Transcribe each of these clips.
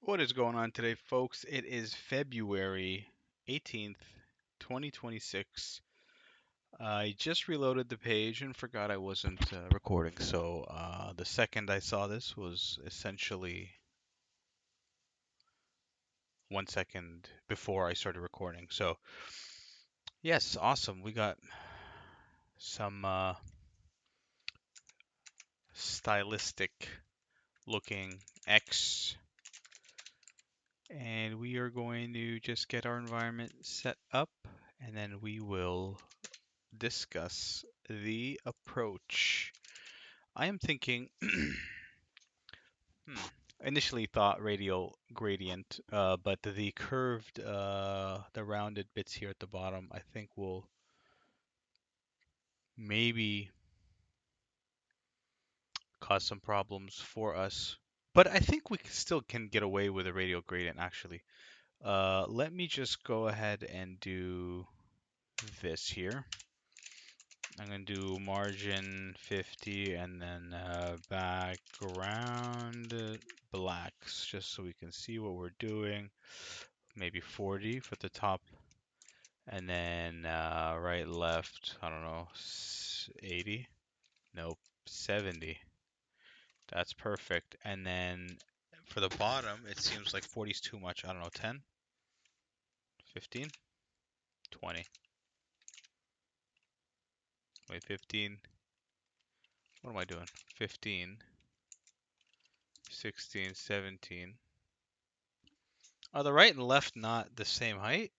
What is going on today, folks? It is February 18th, 2026. I just reloaded the page and forgot I wasn't recording. So the second I saw this was essentially 1 second before I started recording. So, yes, awesome. We got some stylistic looking X, and we are going to just get our environment set up, and then we will discuss the approach. I am thinking, hmm, initially thought radial gradient, but the curved, the rounded bits here at the bottom, I think will maybe cause some problems for us. But I think we still can get away with a radial gradient actually. Let me just go ahead and do this here. I'm going to do margin 50 and then background blacks just so we can see what we're doing. Maybe 40 for the top and then right, left, I don't know, 80. Nope, 70. That's perfect. And then for the bottom, it seems like 40 is too much. I don't know, 10, 15, 20. Wait, 15. What am I doing? 15, 16, 17. Are the right and left not the same height?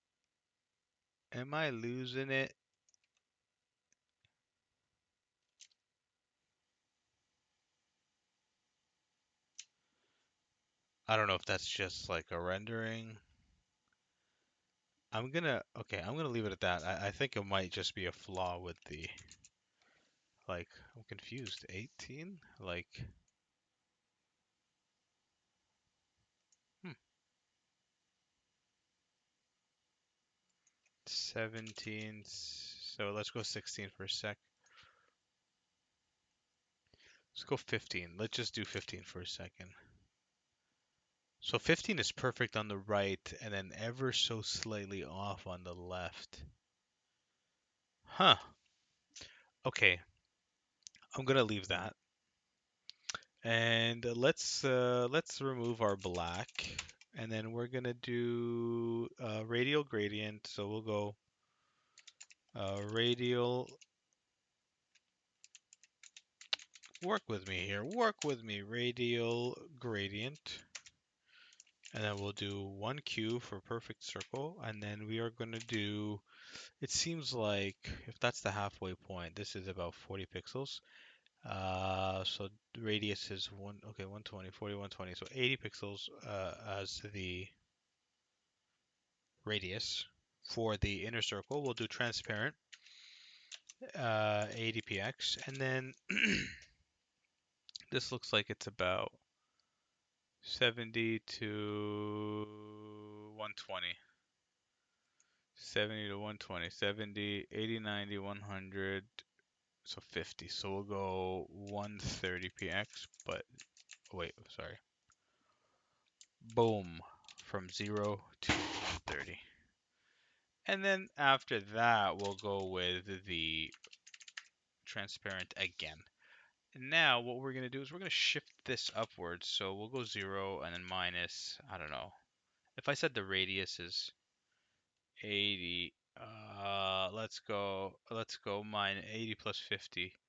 Am I losing it? I don't know if that's just like a rendering. I'm gonna leave it at that. I think it might just be a flaw with the, like, I'm confused. 18? Like, hmm, 17. So let's go 16 for a sec. Let's go 15. Let's just do 15 for a second. So 15 is perfect on the right and then ever so slightly off on the left. Huh. Okay, I'm gonna leave that. And let's remove our black, and then we're gonna do radial gradient. So we'll go radial. Work with me here. Work with me. Radial gradient, and then we'll do 1Q for perfect circle, and then we are gonna do. It seems like if that's the halfway point, this is about 40 pixels. So the radius is 120, 40, 120. So 80 pixels as the radius. For the inner circle, we'll do transparent 80px, and then this looks like it's about 70 to 120. 70 to 120, 70, 80, 90, 100, so 50. So we'll go 130px, but wait, sorry. Boom, from 0 to 130. And then after that, we'll go with the transparent again. And now what we're going to do is we're going to shift this upwards. So we'll go 0 and then minus, I don't know. If I said the radius is 80, let's go minus 80 plus 50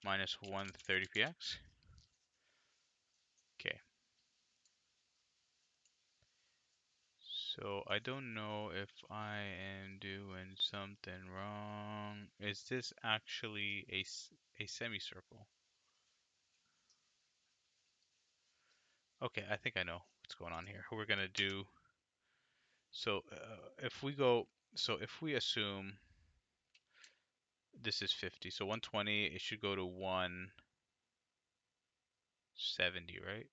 minus 130px. Okay. So I don't know if I am doing something wrong. Is this actually a semicircle? Okay, I think I know what's going on here. We're gonna do, so if we assume this is 50, so 120, it should go to 170, right?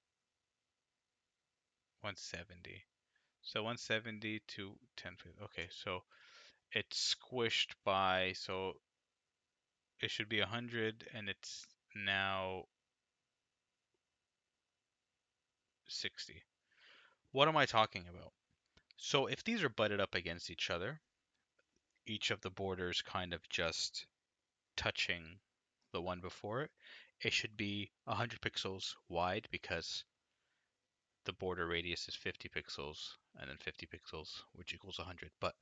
170. So 170 to 1050. Okay, so it's squished by, so it should be 100 and it's now 60. What am I talking about? So if these are butted up against each other, each of the borders kind of just touching the one before it, it should be 100 pixels wide because the border radius is 50 pixels and then 50 pixels, which equals 100. But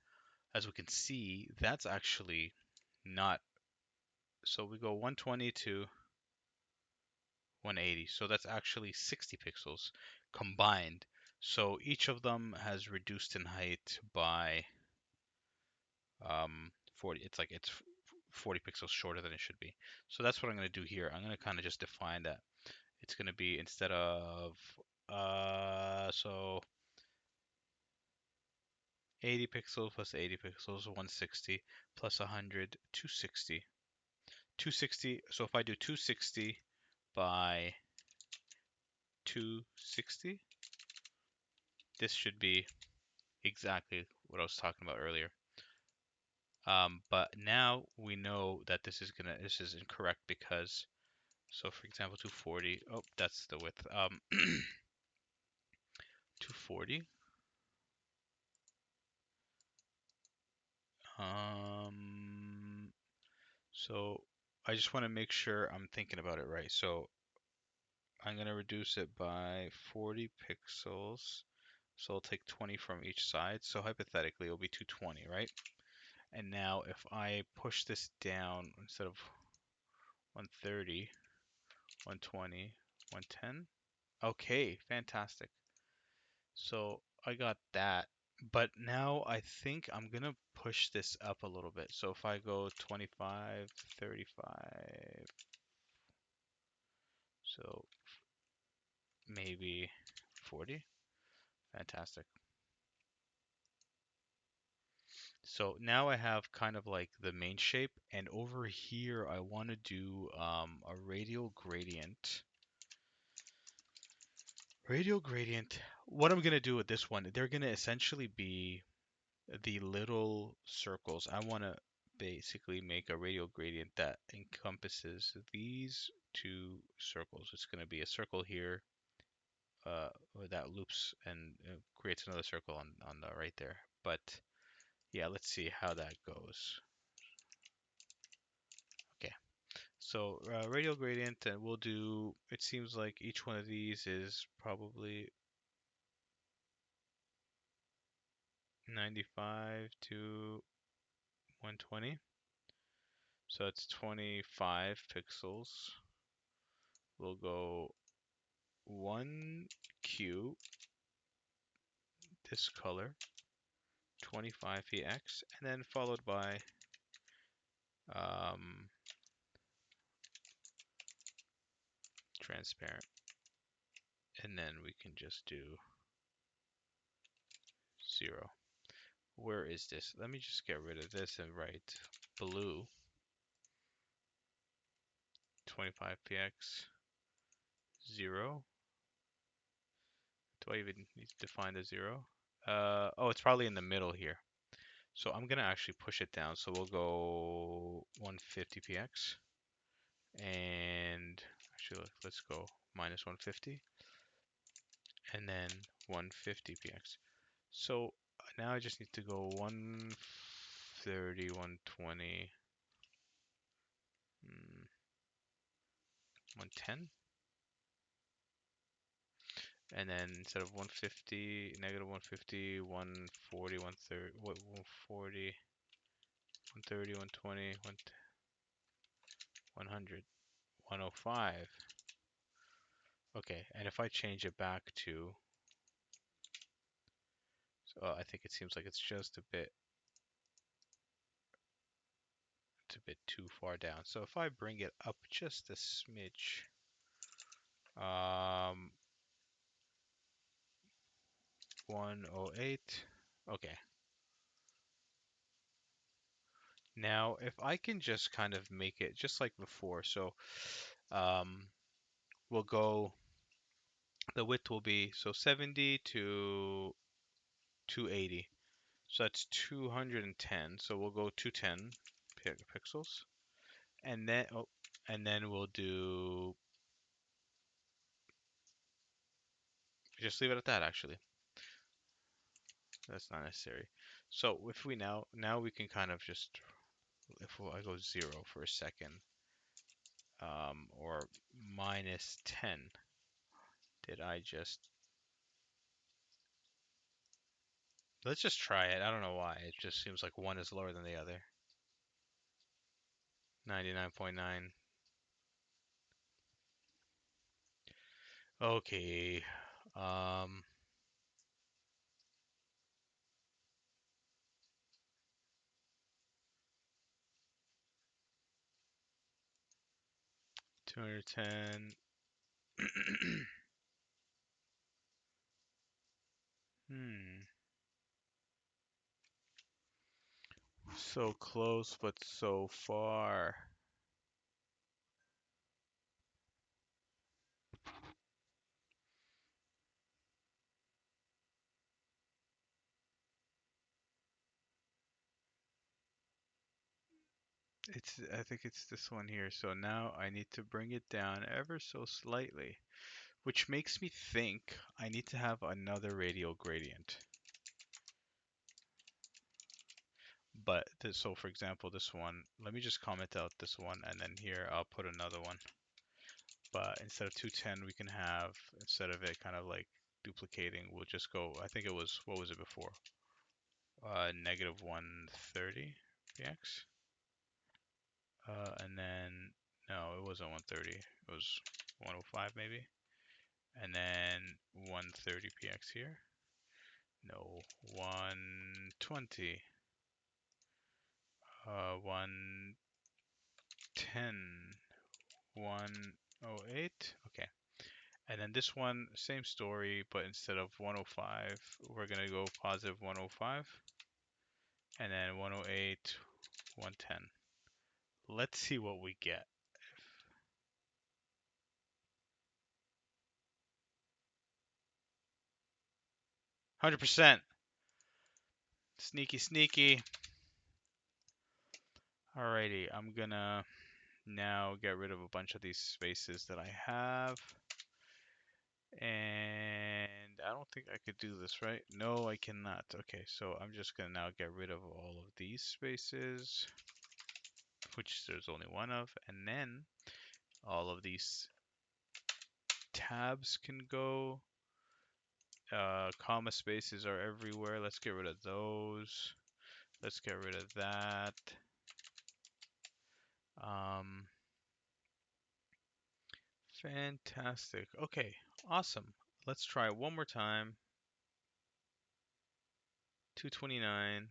as we can see, that's actually not. So we go 120 to 180. So that's actually 60 pixels combined. So each of them has reduced in height by 40. It's 40 pixels shorter than it should be. So that's what I'm going to do here. I'm going to kind of just define that. It's going to be instead of so 80 pixels plus 80 pixels, 160 plus 100, 260. 260. So if I do 260 by 260, this should be exactly what I was talking about earlier. But now we know that this is incorrect because, so for example, 240, oh, that's the width. 240. Um, so I just want to make sure I'm thinking about it right. So I'm going to reduce it by 40 pixels. So I'll take 20 from each side. So hypothetically, it'll be 220, right? And now if I push this down instead of 130, 120, 110. Okay, fantastic. So I got that. But now I think I'm gonna push this up a little bit. So if I go 25, 35, so maybe 40. Fantastic. So now I have kind of like the main shape, and over here I want to do a radial gradient. Radial gradient. What I'm gonna do with this one, they're gonna essentially be the little circles. I want to basically make a radial gradient that encompasses these two circles. It's going to be a circle here that loops and creates another circle on the right there. But yeah, let's see how that goes. Okay, so radial gradient, and we'll do, it seems like each one of these is probably 95 to 120. So it's 25 pixels. We'll go 1Q, this color, 25px, and then followed by um, transparent. And then we can just do 0. Where is this? Let me just get rid of this and write blue, 25px, 0. Do I even need to define the 0? Oh, it's probably in the middle here. So I'm going to actually push it down. So we'll go 150px. And actually, let's go minus 150 and then 150px. So now I just need to go 130, 120, 110. And then instead of 150, negative 150, 140, 130, 140, 130, 120, 100, 105. Okay, and if I change it back to, so I think it seems like it's just a bit too far down. So if I bring it up just a smidge, 108. Okay. Now, if I can just kind of make it just like before, so um, we'll go, the width will be, so 70 to 280. So that's 210. So we'll go 210 pixels. And then, oh, and then we'll do, just leave it at that actually. That's not necessary. So if we now we can kind of just, if I go 0 for a second, or -10, did I just, let's just try it. I don't know why. It just seems like one is lower than the other. 99.9. Okay. Um, 210. Hmm. So close, but so far. I think it's this one here. So now I need to bring it down ever so slightly, which makes me think I need to have another radial gradient. But this, so for example, this one, let me just comment out this one, and then here I'll put another one. But instead of 210, we can have, instead of it kind of like duplicating, we'll just go, I think it was, what was it before? Negative 130 px. And then, no, it wasn't 130. It was 105 maybe. And then 130 px here. No, 120. 110. 108. Okay. And then this one, same story, but instead of 105, we're going to go positive 105. And then 108, 110. Let's see what we get. 100%. Sneaky, sneaky. Alrighty, I'm gonna now get rid of a bunch of these spaces that I have. And I don't think I could do this, right? No, I cannot. Okay, so I'm just gonna now get rid of all of these spaces, which there's only one of, and then all of these tabs can go. Comma spaces are everywhere. Let's get rid of those. Let's get rid of that. Um, Fantastic. Okay, awesome. Let's try it one more time. 229,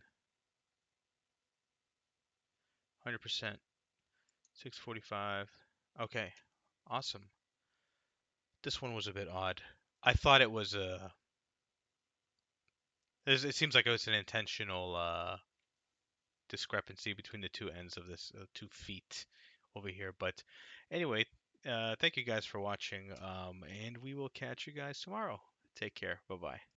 100%, 645. Okay, awesome. This one was a bit odd. I thought it was a. It seems like it was an intentional discrepancy between the two ends of this 2 feet over here. But anyway, thank you guys for watching, and we will catch you guys tomorrow. Take care. Bye bye.